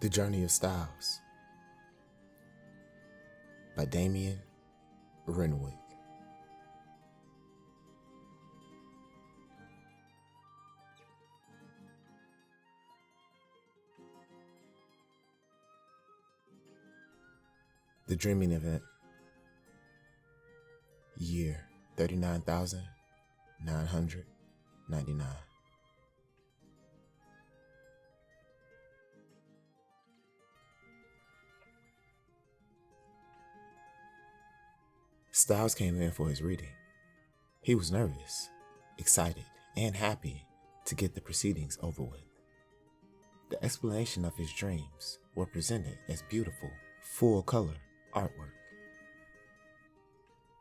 The Journey of Styles by Damien Renwick. The Dreaming Event. Year 39,999. Styles came in for his reading. He was nervous, excited, and happy to get the proceedings over with. The explanation of his dreams were presented as beautiful, full-color artwork.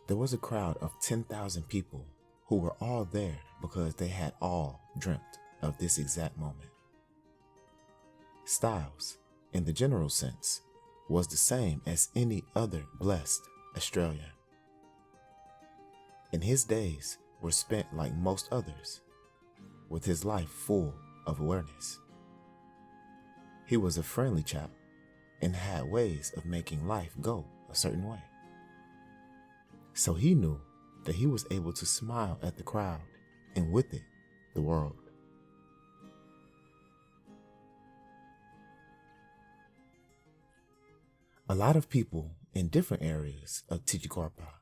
There was a crowd of 10,000 people who were all there because they had all dreamt of this exact moment. Styles, in the general sense, was the same as any other blessed Australian. And his days were spent like most others, with his life full of awareness. He was a friendly chap and had ways of making life go a certain way. So he knew that he was able to smile at the crowd and with it, the world. A lot of people in different areas of Titikorpa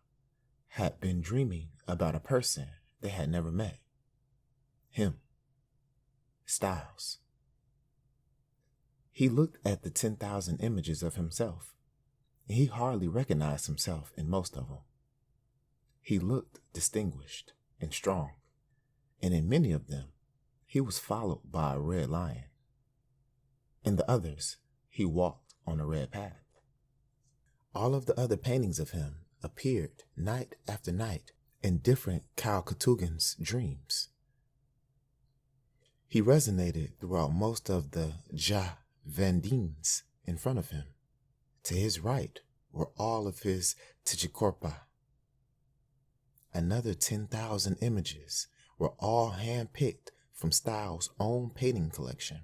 had been dreaming about a person they had never met. Him, Styles. He looked at the 10,000 images of himself, and he hardly recognized himself in most of them. He looked distinguished and strong, and in many of them, he was followed by a red lion. In the others, he walked on a red path. All of the other paintings of him appeared night after night in different Calcatugans' dreams. He resonated throughout most of the Vendines in front of him. To his right were all of his Titikorpa. Another 10,000 images were all hand-picked from Styles' own painting collection.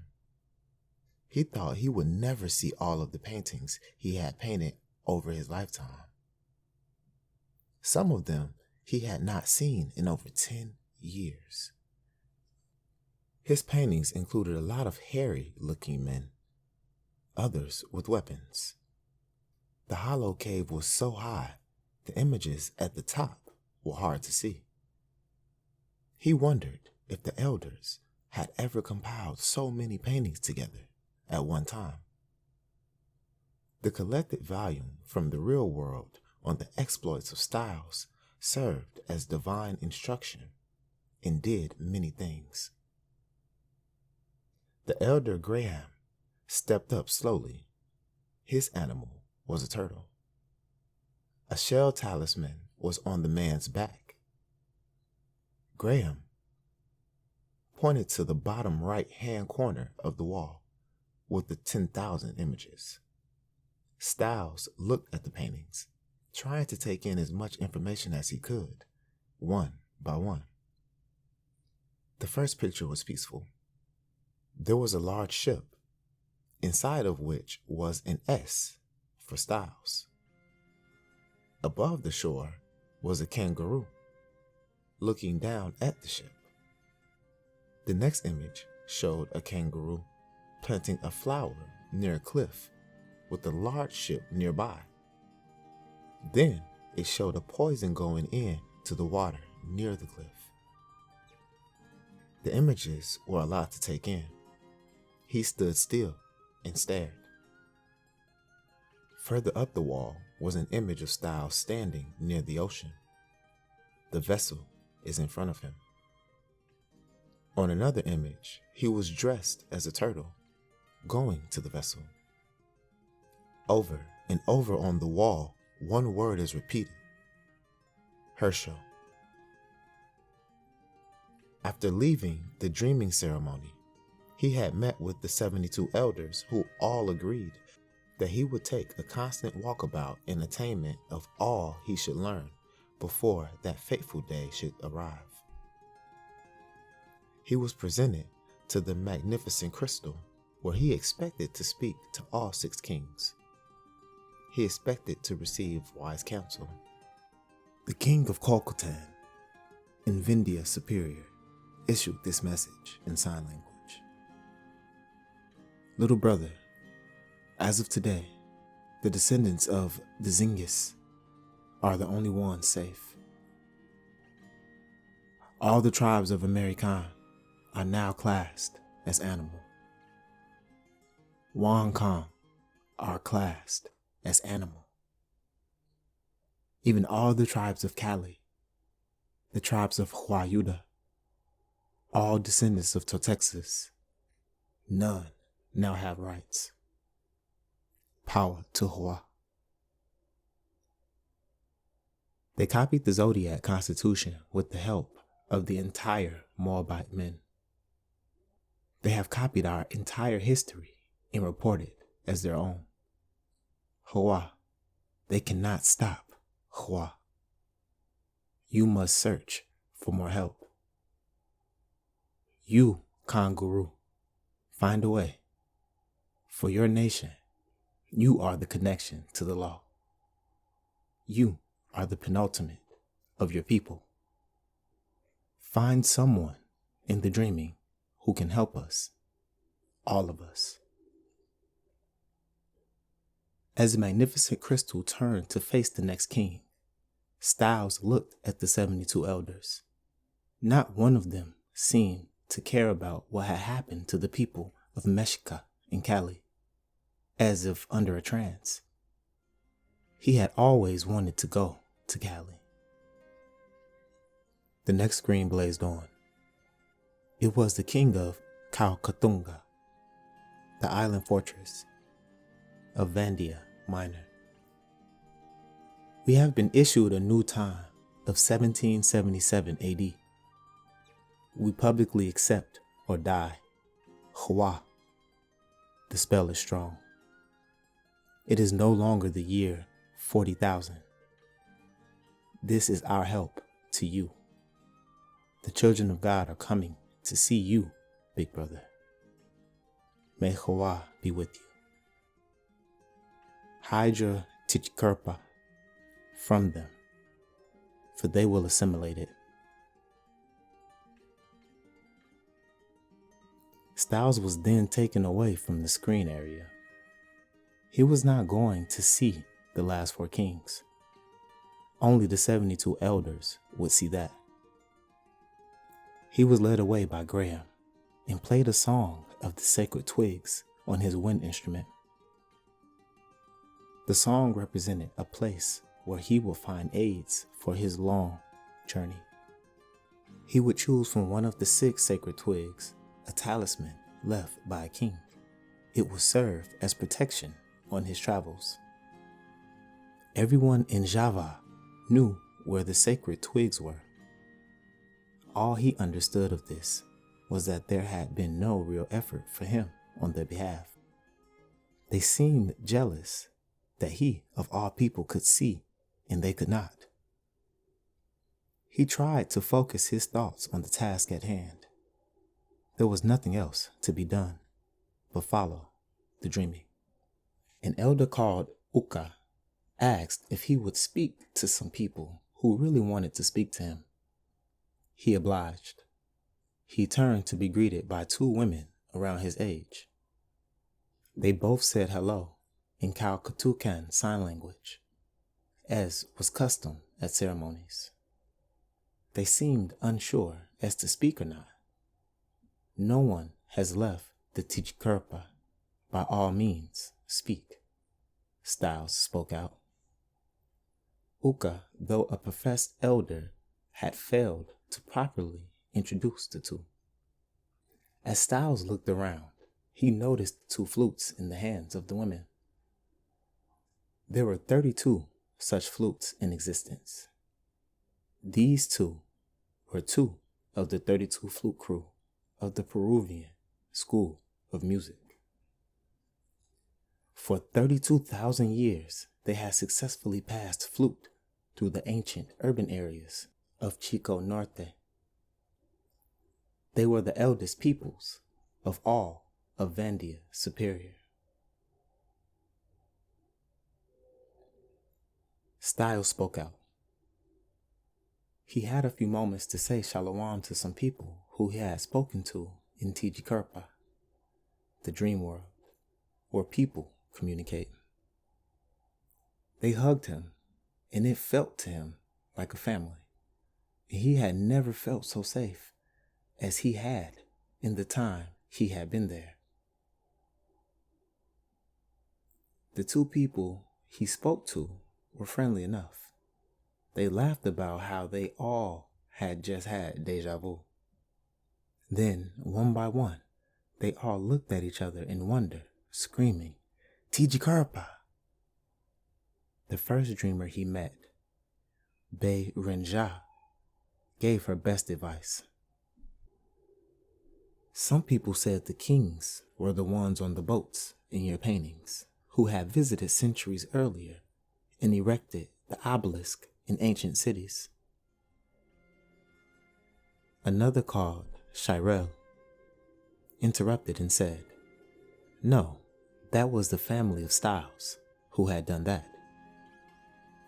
He thought he would never see all of the paintings he had painted over his lifetime. Some of them he had not seen in over 10 years. His paintings included a lot of hairy-looking men, others with weapons. The hollow cave was so high, the images at the top were hard to see. He wondered if the elders had ever compiled so many paintings together at one time. The collected volume from the real world on the exploits of Styles served as divine instruction and did many things. The elder Graham stepped up slowly. His animal was a turtle. A shell talisman was on the man's back. Graham pointed to the bottom right-hand corner of the wall with the 10,000 images. Styles looked at the paintings, trying to take in as much information as he could, one by one. The first picture was peaceful. There was a large ship, inside of which was an S for Styles. Above the shore was a kangaroo, looking down at the ship. The next image showed a kangaroo planting a flower near a cliff with a large ship nearby. Then it showed a poison going in to the water near the cliff. The images were a lot to take in. He stood still and stared. Further up the wall was an image of Styles standing near the ocean. The vessel is in front of him. On another image, he was dressed as a turtle, going to the vessel. Over and over on the wall, one word is repeated: Herschel. After leaving the dreaming ceremony, he had met with the 72 elders who all agreed that he would take a constant walkabout in attainment of all he should learn before that fateful day should arrive. He was presented to the magnificent crystal where he expected to speak to all 6 kings. He expected to receive wise counsel. The king of Kolkatan, in Vindhya Superior, issued this message in sign language. Little brother, as of today, the descendants of the Zingis are the only ones safe. All the tribes of American are now classed as animal. Wang Kong are classed as animal. Even all the tribes of Cali, the tribes of Huayuda, all descendants of Totexas, none now have rights. Power to Hua. They copied the Zodiac Constitution with the help of the entire Moabite men. They have copied our entire history and reported as their own. Hua, they cannot stop Hua. You must search for more help. You, Kangaroo, find a way. For your nation, you are the connection to the law. You are the penultimate of your people. Find someone in the dreaming who can help us, all of us. As the magnificent crystal turned to face the next king, Styles looked at the 72 elders. Not one of them seemed to care about what had happened to the people of Meshka and Cali, as if under a trance. He had always wanted to go to Cali. The next screen blazed on. It was the king of Kaukatunga, the island fortress of Vandia Minor. We have been issued a new time of 1777 AD. We publicly accept or die. Hua. The spell is strong. It is no longer the year 40,000. This is our help to you. The children of God are coming to see you, big brother. May Hua be with you. Hide your Tichkurpa from them, for they will assimilate it. Styles was then taken away from the screen area. He was not going to see the last 4 kings. Only the 72 elders would see that. He was led away by Graham and played a song of the sacred twigs on his wind instrument. The song represented a place where he would find aids for his long journey. He would choose from one of the 6 sacred twigs a talisman left by a king. It would serve as protection on his travels. Everyone in Java knew where the sacred twigs were. All he understood of this was that there had been no real effort for him on their behalf. They seemed jealous that he, of all people, could see and they could not. He tried to focus his thoughts on the task at hand. There was nothing else to be done but follow the dreaming. An elder called Uka asked if he would speak to some people who really wanted to speak to him. He obliged. He turned to be greeted by 2 women around his age. They both said hello in Kaukatukan Sign Language, as was custom at ceremonies. They seemed unsure as to speak or not. No one has left the Tichkurpa. By all means, speak, Styles spoke out. Uka, though a professed elder, had failed to properly introduce the 2. As Styles looked around, he noticed 2 flutes in the hands of the women. There were 32 such flutes in existence. These 2 were 2 of the 32 flute crew of the Peruvian School of Music. For 32,000 years, they had successfully passed flute through the ancient urban areas of Chico Norte. They were the eldest peoples of all of Vandia Superior. Styles spoke out. He had a few moments to say shalom to some people who he had spoken to in Tijikurpa, the dream world, where people communicate. They hugged him, and it felt to him like a family. And he had never felt so safe as he had in the time he had been there. The two people he spoke to were friendly enough. They laughed about how they all had just had deja vu. Then, one by one, they all looked at each other in wonder, screaming, "Tijikurpa!" The first dreamer he met, Bei Renja, gave her best advice. Some people said the kings were the ones on the boats in your paintings who had visited centuries earlier and erected the obelisk in ancient cities. Another, called Shirel, interrupted and said, "No, that was the family of Styles who had done that.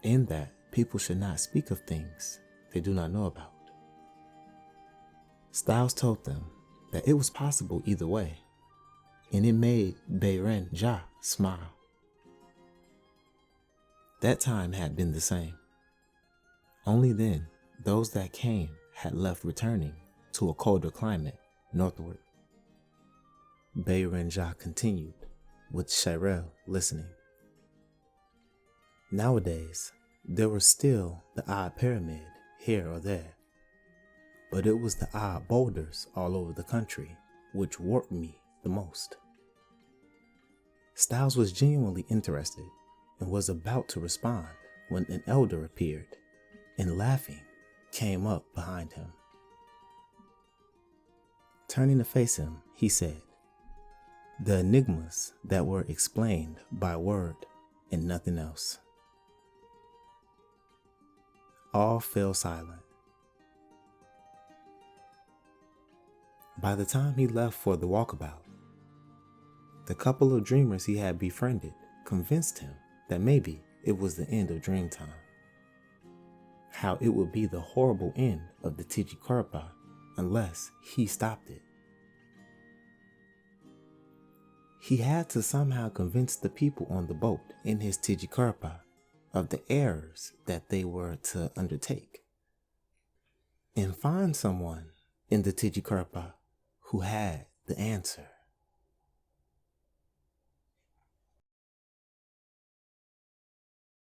In that, people should not speak of things they do not know about." Styles told them that it was possible either way, and it made Beiren Ja smile. That time had been the same. Only then, those that came had left, returning to a colder climate northward. Beiren Ja continued, with Shirel listening. Nowadays, there was still the odd pyramid here or there, but it was the odd boulders all over the country which warped me the most. Styles was genuinely interested and was about to respond when an elder appeared and, laughing, came up behind him. Turning to face him, he said, "The enigmas that were explained by word and nothing else." All fell silent. By the time he left for the walkabout, the couple of dreamers he had befriended convinced him that maybe it was the end of dream time. How it would be the horrible end of the Tijikurpa unless he stopped it. He had to somehow convince the people on the boat in his Tijikurpa of the errors that they were to undertake, and find someone in the Tijikurpa who had the answer.